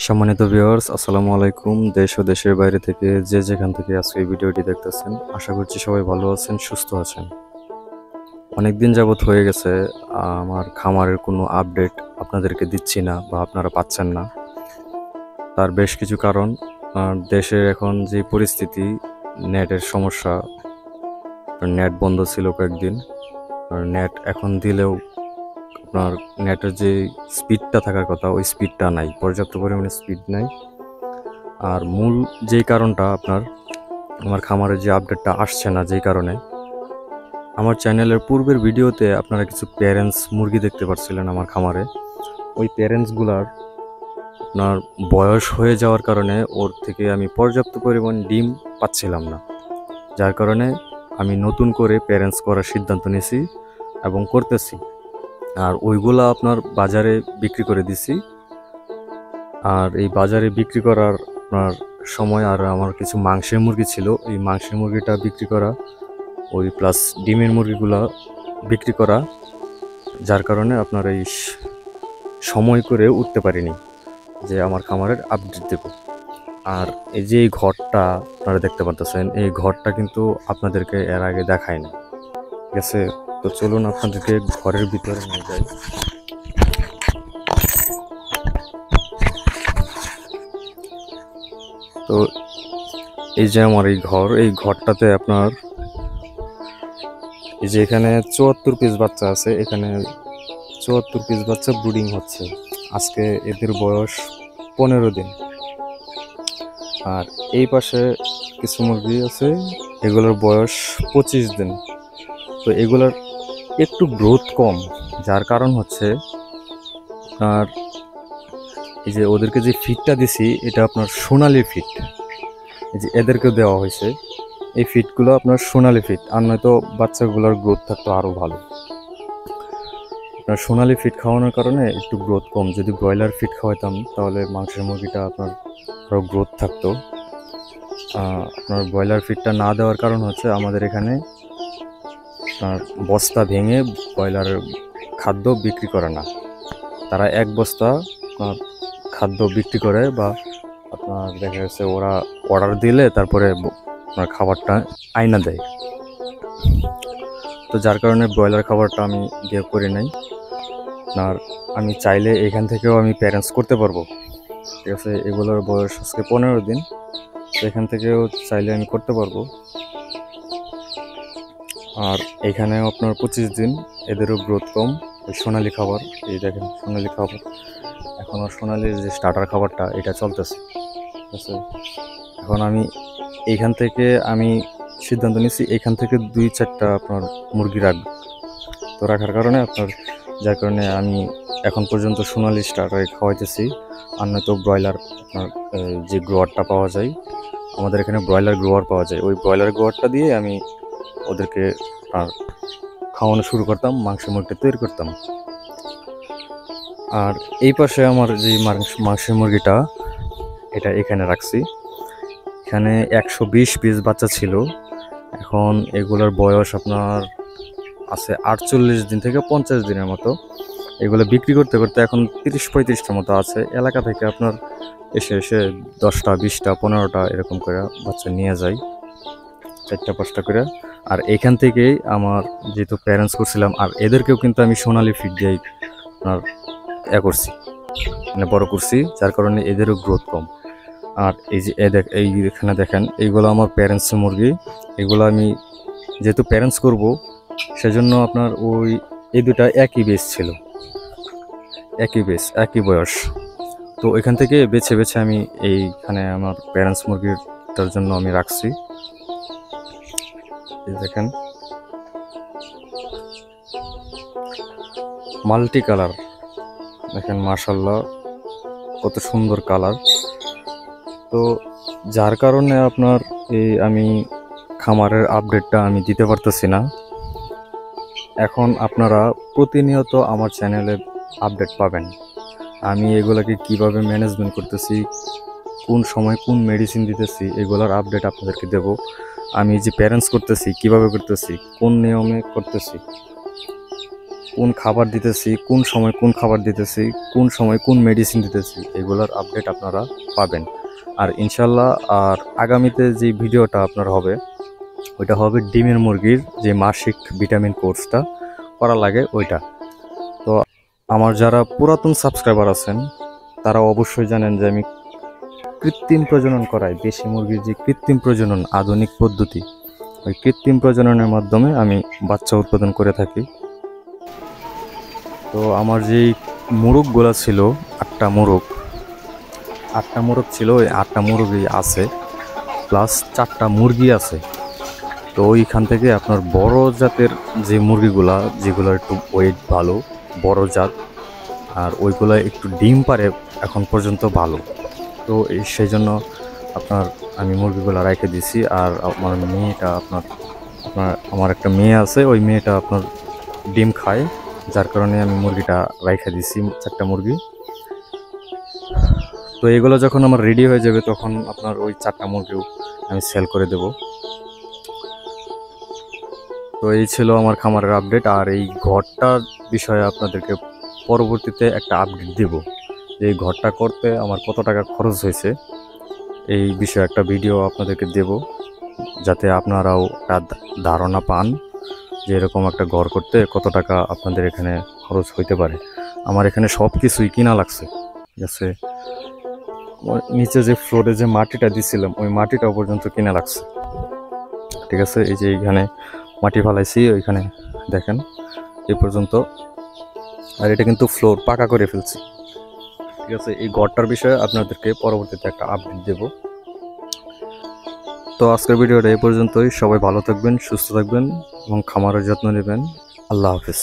সম্মানিত ভিউয়ার্স, আসসালামু আলাইকুম। দেশ ও দেশের বাইরে থেকে যে যেখান থেকে আজকে এই ভিডিওটি দেখতেছেন, আশা করছি সবাই ভালো আছেন, সুস্থ আছেন। অনেকদিন যাবৎ হয়ে গেছে আমার খামারের কোনো আপডেট আপনাদেরকে দিচ্ছি না বা আপনারা পাচ্ছেন না। তার বেশ কিছু কারণ। দেশের এখন যে পরিস্থিতি, নেটের সমস্যা, নেট বন্ধ ছিল কয়েকদিন। আর নেট এখন দিলেও আপনার নেটের যে স্পিডটা থাকার কথা ওই স্পিডটা নাই, পর্যাপ্ত পরিমাণে স্পিড নাই। আর মূল যেই কারণটা আপনার আমার খামারে যে আপডেটটা আসছে না, যেই কারণে আমার চ্যানেলের পূর্বের ভিডিওতে আপনারা কিছু প্যারেন্টস মুরগি দেখতে পাচ্ছিলেন আমার খামারে। ওই প্যারেন্টসগুলার আপনার বয়স হয়ে যাওয়ার কারণে ওর থেকে আমি পর্যাপ্ত পরিমাণ ডিম পাচ্ছিলাম না, যার কারণে আমি নতুন করে প্যারেন্টস করার সিদ্ধান্ত নিয়েছি এবং করতেছি। আর ওইগুলা আপনার বাজারে বিক্রি করে দিছি। আর এই বাজারে বিক্রি করার আপনার সময় আর আমার কিছু মাংসের মুরগি ছিল, এই মাংসের মুরগিটা বিক্রি করা, ওই প্লাস ডিমের মুরগিগুলো বিক্রি করা, যার কারণে আপনার এই সময় করে উঠতে পারিনি যে আমার খামারের আপডেট দেব। আর এই যে এই ঘরটা আপনারা দেখতে পাচ্ছেন, এই ঘরটা কিন্তু আপনাদেরকে এর আগে দেখায়নি, ঠিক আছে? তো চলুন আপনাদেরকে ঘরের ভিতরে নিয়ে যাই। তো এই যে আমার এই ঘর, এই ঘরটাতে আপনার এই যে এখানে 74 পিস বাচ্চা আছে। এখানে 74 পিস বাচ্চা ব্রুডিং হচ্ছে। আজকে এদের বয়স 15 দিন। আর এই পাশে কিছু মুরগি আছে, এগুলোর বয়স 25 দিন। তো এগুলোর একটু গ্রোথ কম, যার কারণ হচ্ছে আপনার এই যে ওদেরকে যে ফিডটা দিছি এটা আপনার সোনালি ফিড। এই যে এদেরকে দেওয়া হয়েছে এই ফিডগুলো আপনার সোনালি ফিড, আর নয়তো বাচ্চাগুলোর গ্রোথ থাকতো আরও ভালো। আপনার সোনালি ফিড খাওয়ানোর কারণে একটু গ্রোথ কম। যদি ব্রয়লার ফিড খাওয়াতাম তাহলে মাংসের মুরগিটা আপনার আরও গ্রোথ থাকতো। আপনার ব্রয়লার ফিডটা না দেওয়ার কারণ হচ্ছে আমাদের এখানে আপনার বস্তা ভেঙে ব্রয়লারের খাদ্য বিক্রি করে না। তারা এক বস্তা আপনার খাদ্য বিক্রি করে, বা আপনার দেখা যাচ্ছে ওরা অর্ডার দিলে তারপরে আপনার খাবারটা আইনা দেয়। তো যার কারণে ব্রয়লার খাবারটা আমি দিয়ে করি নাই। আপনার আমি চাইলে এখান থেকেও আমি প্যারেন্টস করতে পারবো, ঠিক আছে? এগুলোর বয়স আজকে 15 দিন। তো এখান থেকেও চাইলে আমি করতে পারবো। আর এখানেও আপনার 25 দিন, এদেরও গ্রোথ কম। ওই সোনালি খাবার, এই দেখেন সোনালি খাবার, এখনও সোনালির যে স্টার্টার খাবারটা এটা চলতেছে, ঠিক আছে? এখন আমি এইখান থেকে আমি সিদ্ধান্ত নিচ্ছি এখান থেকে 2-4টা আপনার মুরগি রাখবো। তো রাখার কারণে আপনার, যার কারণে আমি এখন পর্যন্ত সোনালি স্টার্টার খাওয়াইতেছি। আর নয়তো ব্রয়লার আপনার যে গ্রোয়ারটা পাওয়া যায়, আমাদের এখানে ব্রয়লার গ্রোয়ার পাওয়া যায়, ওই ব্রয়লার গ্রোয়ারটা দিয়ে আমি ওদেরকে আর খাওয়ানো শুরু করতাম, মাংস মুরগিটা তৈরি করতাম। আর এই পাশে আমার যে মাংসের মুরগিটা এটা এখানে রাখছি। এখানে 120 পিস বাচ্চা ছিল। এখন এগুলোর বয়স আপনার আছে 48 দিন থেকে 50 দিনের মতো। এগুলো বিক্রি করতে করতে এখন 30-35টার মতো আছে। এলাকা থেকে আপনার এসে 10টা 20টা 15টা এরকম করে বাচ্চা নিয়ে যায়, 4টা-5টা করে। আর এখান থেকেই আমার যেহেতু প্যারেন্টস করছিলাম, আর এদেরকেও কিন্তু আমি সোনালি ফিড দিয়েই আপনার করছি, মানে বড় করছি, যার কারণে এদেরও গ্রোথ কম। আর এই যে এইখানে দেখেন, এইগুলো আমার প্যারেন্টসের মুরগি। এগুলো আমি যেহেতু প্যারেন্টস করব, সেজন্য আপনার ওই এই দুটা একই বেস ছিল, একই বেস, একই বয়স। তো এখান থেকে বেছে বেছে আমি এইখানে আমার প্যারেন্টস মুরগিটার জন্য আমি রাখছি। দেখেন মাল্টি কালার, দেখেন মাশাআল্লাহ কত সুন্দর কালার। তো যার কারণে আপনার আমি খামারের আপডেটটা আমি দিতে পারতেছি না। এখন আপনারা প্রতিনিয়ত আমার চ্যানেলে আপডেট পাবেন। আমি এগুলাকে কিভাবে ম্যানেজমেন্ট করতেছি, কোন সময় কোন মেডিসিন দিতেছি, এগুলার আপডেট আপনাদেরকে দেব। আমি যে প্যারেন্টস করতেছি কিভাবে করতেছি, কোন নিয়মে করতেছি, কোন খাবার দিতেছি, কোন সময় কোন খাবার দিতেছি, কোন সময় কোন মেডিসিন দিতেছি, এগুলোর আপডেট আপনারা পাবেন। আর ইনশাল্লাহ আর আগামীতে যে ভিডিওটা আপনার হবে ওইটা হবে ডিমের মুরগির যে মাসিক ভিটামিন কোর্সটা করা লাগে ওইটা। তো আমার যারা পুরাতন সাবস্ক্রাইবার আছেন তারা অবশ্যই জানেন যে আমি কৃত্রিম প্রজনন করাই, দেশি মুরগির যে কৃত্রিম প্রজনন আধুনিক পদ্ধতি, ওই কৃত্রিম প্রজননের মাধ্যমে আমি বাচ্চা উৎপাদন করে থাকি। তো আমার যেই মোরগগুলো ছিল 8টা মোরগ ছিল, ওই 8টা মুরগি আছে, প্লাস 4টা মুরগি আছে। তো ওইখান থেকে আপনার বড় জাতের যে মুরগিগুলা, যেগুলো একটু ওয়েট ভালো, বড় জাত, আর ওইগুলো একটু ডিম পারে এখন পর্যন্ত ভালো। তো সেই জন্য আপনার আমি মুরগিগুলো রেখে দিছি। আর আমার মেয়েটা আমার একটা মেয়ে আছে, ওই মেয়েটা আপনার ডিম খায়, যার কারণে আমি মুরগিটা রেখে দিছি 4টা মুরগি। তো এগুলো যখন আমার রেডি হয়ে যাবে তখন আপনার ওই 4টা মুরগিও আমি সেল করে দেব। তো এই ছিল আমার খামারের আপডেট। আর এই ঘরটার বিষয়ে আপনাদেরকে পরবর্তীতে একটা আপডেট দেব, যে এই ঘরটা করতে আমার কত টাকা খরচ হয়েছে, এই বিষয়ে একটা ভিডিও আপনাদেরকে দেব, যাতে আপনারাও একটা ধারণা পান যে এরকম একটা ঘর করতে কত টাকা আপনাদের এখানে খরচ হইতে পারে। আমার এখানে সব কিছুই কিনা লাগছে, ঠিক আছে। নিচে যে ফ্লোরে যে মাটিটা দিছিলাম ওই মাটিটাও পর্যন্ত কিনা লাগছে, ঠিক আছে। এই যে এইখানে মাটি ফালাইছি, ওইখানে দেখেন এই পর্যন্ত। আর এটা কিন্তু ফ্লোর পাকা করে ফেলছি, ঠিক আছে। এই ঘরটার বিষয়ে আপনাদেরকে পরবর্তীতে একটা আপডেট দেব। তো আজকের ভিডিওটা এই পর্যন্তই। সবাই ভালো থাকবেন, সুস্থ থাকবেন এবং খামারের যত্ন নেবেন। আল্লাহ হাফিজ।